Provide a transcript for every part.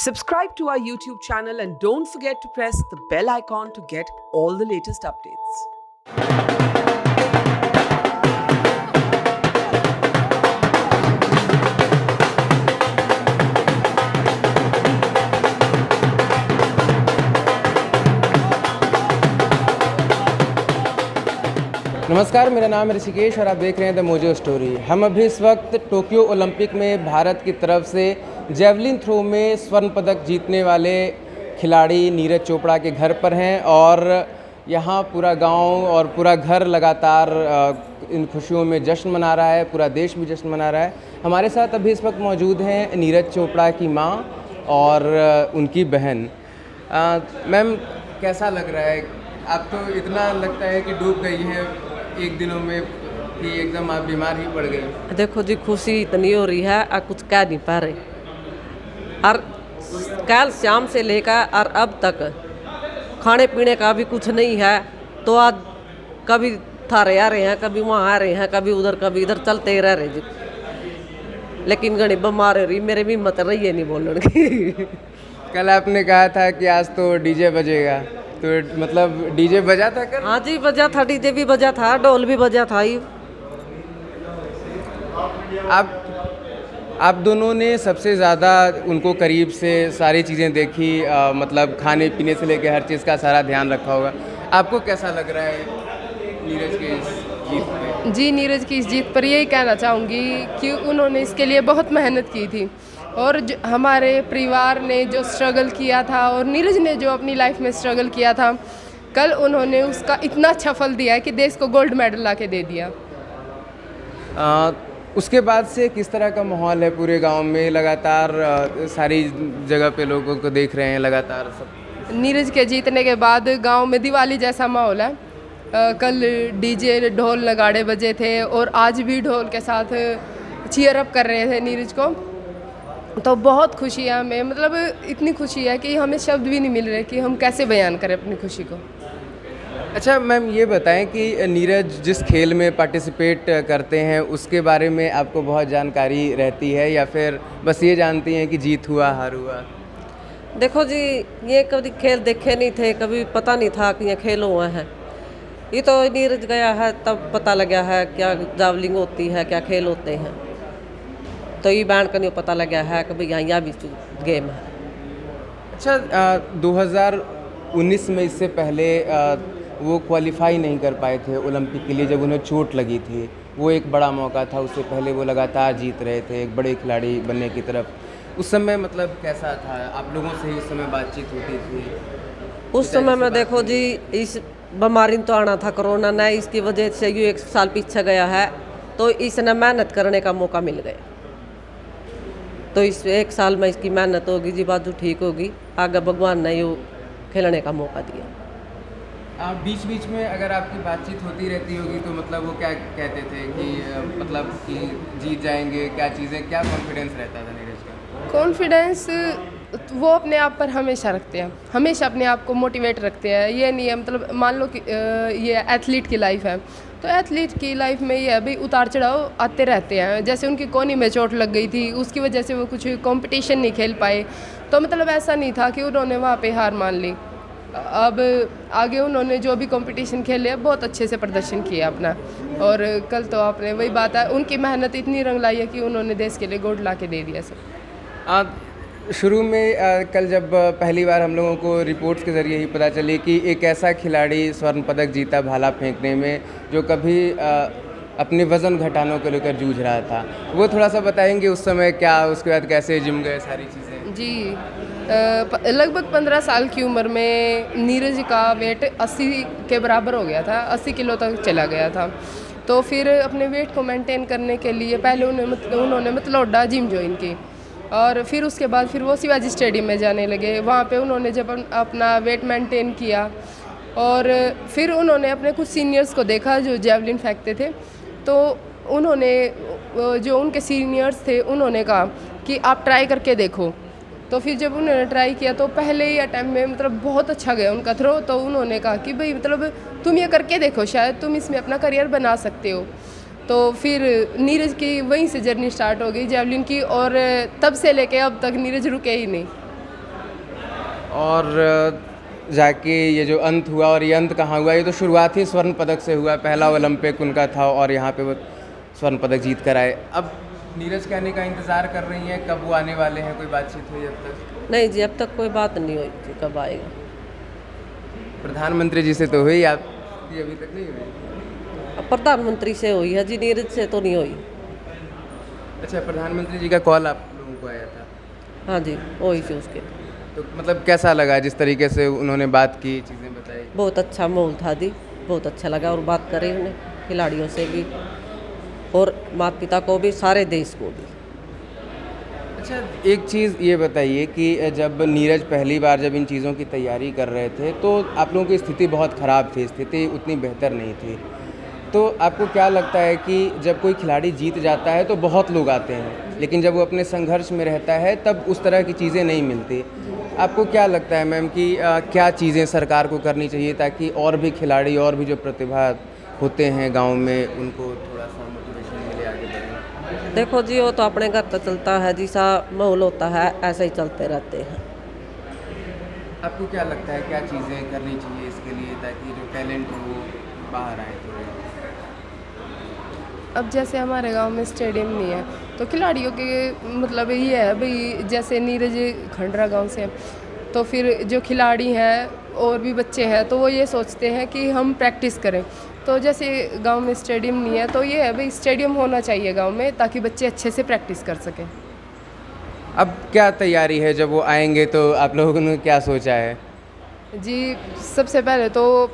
Subscribe to our YouTube channel and don't forget to press the bell icon to get all the latest updates. नमस्कार, मेरा नाम है ऋषिकेश और आप देख रहे हैं द मोजो स्टोरी। हम अभी इस वक्त टोक्यो ओलंपिक में भारत की तरफ से जेवलिन थ्रो में स्वर्ण पदक जीतने वाले खिलाड़ी नीरज चोपड़ा के घर पर हैं और यहाँ पूरा गांव और पूरा घर लगातार इन खुशियों में जश्न मना रहा है, पूरा देश भी जश्न मना रहा है। हमारे साथ अभी इस वक्त मौजूद हैं नीरज चोपड़ा की माँ और उनकी बहन। मैम, कैसा लग रहा है? आप तो इतना लगता है कि डूब गई हैं एक दिनों में कि एकदम आप बीमार ही पड़ गई। देखो जी, खुशी इतनी हो रही है और कुछ कह नहीं पा रहे। और कल शाम से लेकर और अब तक खाने पीने का भी कुछ नहीं है। तो आज कभी थारे आ रहे हैं, कभी वहाँ आ रहे हैं, कभी उधर कभी इधर, चलते ही रह रहे जी। लेकिन घनी बीमार हो रही, मेरे भी मत रही है नहीं बोलने की। कल आपने कहा था कि आज तो डीजे बजेगा, तो मतलब डीजे बजा था कल? हाँ जी, बजा था, डीजे भी बजा था, ढोल भी बजा था। आप दोनों ने सबसे ज़्यादा उनको करीब से सारी चीज़ें देखी, मतलब खाने पीने से लेकर हर चीज़ का सारा ध्यान रखा होगा। आपको कैसा लग रहा है नीरज की इस जीत पे? जी, नीरज की इस जीत पर यही कहना चाहूँगी कि उन्होंने इसके लिए बहुत मेहनत की थी और हमारे परिवार ने जो स्ट्रगल किया था और नीरज ने जो अपनी लाइफ में स्ट्रगल किया था, कल उन्होंने उसका इतना अच्छा फल दिया है कि देश को गोल्ड मेडल ला के दे दिया। उसके बाद से किस तरह का माहौल है पूरे गांव में? लगातार सारी जगह पे लोगों को देख रहे हैं लगातार सब। नीरज के जीतने के बाद गांव में दिवाली जैसा माहौल है। कल डीजे ढोल नगाड़े बजे थे और आज भी ढोल के साथ चीयर अप कर रहे थे नीरज को। तो बहुत खुशी है हमें, मतलब इतनी खुशी है कि हमें शब्द भी नहीं मिल रहे कि हम कैसे बयान करें अपनी खुशी को। अच्छा मैम, ये बताएं कि नीरज जिस खेल में पार्टिसिपेट करते हैं उसके बारे में आपको बहुत जानकारी रहती है या फिर बस ये जानती हैं कि जीत हुआ हार हुआ? देखो जी, ये कभी खेल देखे नहीं थे, कभी पता नहीं था कि ये खेल हुआ है। ये तो नीरज गया है तब पता लगा है क्या जावलिंग होती है, क्या खेल होते हैं। तो ये बैंड का नहीं पता लगा है कि भाई यहाँ भी गेम है। अच्छा, 2019 में इससे पहले वो क्वालिफाई नहीं कर पाए थे ओलंपिक के लिए जब उन्हें चोट लगी थी। वो एक बड़ा मौका था, उससे पहले वो लगातार जीत रहे थे एक बड़े खिलाड़ी बनने की तरफ। उस समय मतलब कैसा था? आप लोगों से उस समय बातचीत होती थी? उस समय में देखो जी, इस बीमारी तो आना था कोरोना ने, इसकी वजह से ये 1 साल पीछे गया है। तो इसने मेहनत करने का मौका मिल गया। तो इस 1 साल में इसकी मेहनत होगी जी, बाजू ठीक होगी, आगे भगवान ने ये खेलने का मौका दिया। बीच बीच में अगर आपकी बातचीत होती रहती होगी तो मतलब वो क्या कहते थे कि मतलब कि जीत जाएंगे, क्या चीज़ें, क्या कॉन्फिडेंस रहता था नीरज का? कॉन्फिडेंस वो अपने आप पर हमेशा रखते हैं, हमेशा अपने आप को मोटिवेट रखते हैं। ये नहीं है, मतलब मान लो कि ये एथलीट की लाइफ है, तो एथलीट की लाइफ में ये है भाई, उतार चढ़ाव आते रहते हैं। जैसे उनकी कोहनी में चोट लग गई थी, उसकी वजह से वो कुछ कंपटीशन नहीं खेल पाए। तो मतलब ऐसा नहीं था कि उन्होंने वहाँ पे हार मान ली। अब आगे उन्होंने जो भी कंपटीशन खेले बहुत अच्छे से प्रदर्शन किया अपना। और कल तो आपने वही बात है, उनकी मेहनत इतनी रंग लाई है कि उन्होंने देश के लिए गोल्ड ला के दे दिया सब। शुरू में कल जब पहली बार हम लोगों को रिपोर्ट्स के ज़रिए ही पता चली कि एक ऐसा खिलाड़ी स्वर्ण पदक जीता भाला फेंकने में जो कभी अपने वज़न घटाने को लेकर जूझ रहा था, वो थोड़ा सा बताएंगे उस समय क्या, उसके बाद कैसे जिम गए सारी चीज़ें? जी, लगभग 15 साल की उम्र में नीरज का वेट 80 के बराबर हो गया था, 80 किलो तक चला गया था। तो फिर अपने वेट को मेंटेन करने के लिए पहले उन्होंने मतलौडा जिम ज्वाइन की और फिर उसके बाद फिर वो शिवाजी स्टेडियम में जाने लगे। वहाँ पे उन्होंने जब अपना वेट मेंटेन किया और फिर उन्होंने अपने कुछ सीनियर्स को देखा जो जेवलिन फेंकते थे। तो उन्होंने, जो उनके सीनियर्स थे, उन्होंने कहा कि आप ट्राई करके देखो। तो फिर जब उन्होंने ट्राई किया तो पहले ही अटैम्प्ट में मतलब बहुत अच्छा गया उनका थ्रो। तो उन्होंने कहा कि भाई मतलब तुम ये करके देखो, शायद तुम इसमें अपना करियर बना सकते हो। तो फिर नीरज की वहीं से जर्नी स्टार्ट हो गई जेवलिन की और तब से लेके अब तक नीरज रुके ही नहीं। और जाके ये जो अंत हुआ, और ये अंत कहाँ हुआ, ये तो शुरुआत ही स्वर्ण पदक से हुआ। पहला ओलंपिक उनका था और यहाँ पे वो स्वर्ण पदक जीत कर आए। अब नीरज के आने का इंतज़ार कर रही हैं, कब वो आने वाले हैं? कोई बातचीत हुई अब तक? नहीं जी, अब तक कोई बात नहीं हुई थी कब आएगा। प्रधानमंत्री जी से तो हुई, आपकी अभी तक नहीं हुई? अब प्रधानमंत्री से हुई है जी, नीरज से तो नहीं हुई। अच्छा, प्रधानमंत्री जी का कॉल आप लोगों को आया था? हाँ जी, हुई थी उसके। तो मतलब कैसा लगा जिस तरीके से उन्होंने बात की, चीज़ें बताई? बहुत अच्छा माहौल था जी, बहुत अच्छा लगा। और बात करी उन्हें खिलाड़ियों से भी और माता पिता को भी, सारे देश को भी। अच्छा, एक चीज़ ये बताइए कि जब नीरज पहली बार जब इन चीज़ों की तैयारी कर रहे थे तो आप लोगों की स्थिति बहुत ख़राब थी, स्थिति उतनी बेहतर नहीं थी। तो आपको क्या लगता है कि जब कोई खिलाड़ी जीत जाता है तो बहुत लोग आते हैं, लेकिन जब वो अपने संघर्ष में रहता है तब उस तरह की चीज़ें नहीं मिलती। आपको क्या लगता है मैम कि क्या चीज़ें सरकार को करनी चाहिए ताकि और भी खिलाड़ी और भी जो प्रतिभा होते हैं गांव में उनको थोड़ा सा मोटिवेशन मिले, आगे बढ़ें? देखो जी, वो तो अपने घर तक चलता है, जैसा माहौल होता है ऐसे ही चलते रहते हैं। आपको क्या लगता है क्या चीज़ें करनी चाहिए इसके लिए ताकि जो टैलेंट है वो बाहर आए थोड़े? अब जैसे हमारे गांव में स्टेडियम नहीं है तो खिलाड़ियों के मतलब ये है भाई, जैसे नीरज खंडरा गांव से है, तो फिर जो खिलाड़ी हैं और भी बच्चे हैं तो वो ये सोचते हैं कि हम प्रैक्टिस करें। तो जैसे गांव में स्टेडियम नहीं है तो ये है भाई, स्टेडियम होना चाहिए गांव में ताकि बच्चे अच्छे से प्रैक्टिस कर सकें। अब क्या तैयारी है, जब वो आएंगे तो आप लोगों ने क्या सोचा है? जी, सबसे पहले तो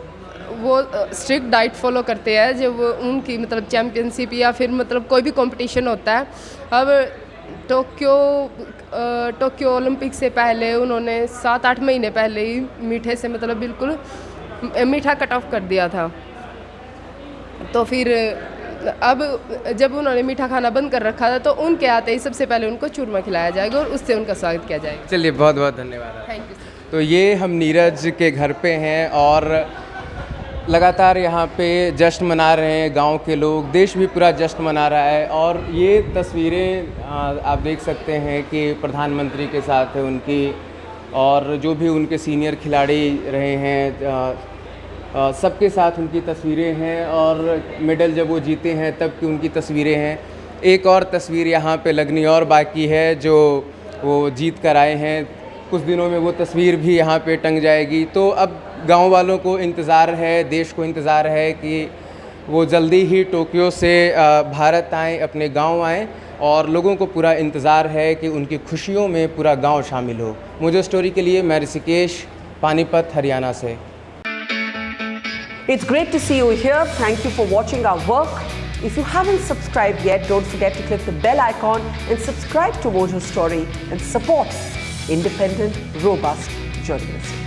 वो स्ट्रिक्ट डाइट फॉलो करते हैं जब उनकी मतलब चैम्पियनशिप या फिर मतलब कोई भी कंपटीशन होता है। अब टोक्यो ओलंपिक से पहले उन्होंने 7-8 महीने पहले ही मीठे से मतलब बिल्कुल मीठा कट ऑफ कर दिया था। तो फिर अब जब उन्होंने मीठा खाना बंद कर रखा था तो उनके आते ही सबसे पहले उनको चूरमा खिलाया जाएगा और उससे उनका स्वागत किया जाएगा। चलिए, बहुत बहुत धन्यवाद। Thank you sir. तो ये हम नीरज के घर पे हैं और लगातार यहाँ पे जश्न मना रहे हैं गांव के लोग, देश भी पूरा जश्न मना रहा है। और ये तस्वीरें आप देख सकते हैं कि प्रधानमंत्री के साथ है उनकी, और जो भी उनके सीनियर खिलाड़ी रहे हैं सबके साथ उनकी तस्वीरें हैं, और मेडल जब वो जीते हैं तब की उनकी तस्वीरें हैं। एक और तस्वीर यहाँ पे लगनी और बाकी है जो वो जीत कर आए हैं, कुछ दिनों में वो तस्वीर भी यहाँ पे टंग जाएगी। तो अब गांव वालों को इंतज़ार है, देश को इंतज़ार है कि वो जल्दी ही टोक्यो से भारत आएँ, अपने गांव आएँ, और लोगों को पूरा इंतज़ार है कि उनकी खुशियों में पूरा गांव शामिल हो। मोजो स्टोरी के लिए मैं ऋषिकेश, पानीपत, हरियाणा से। It's great to see you here. Thank you for watching our work. If you haven't subscribed yet, don't forget to click the bell icon and subscribe to Mojo Story and support independent, robust journalism.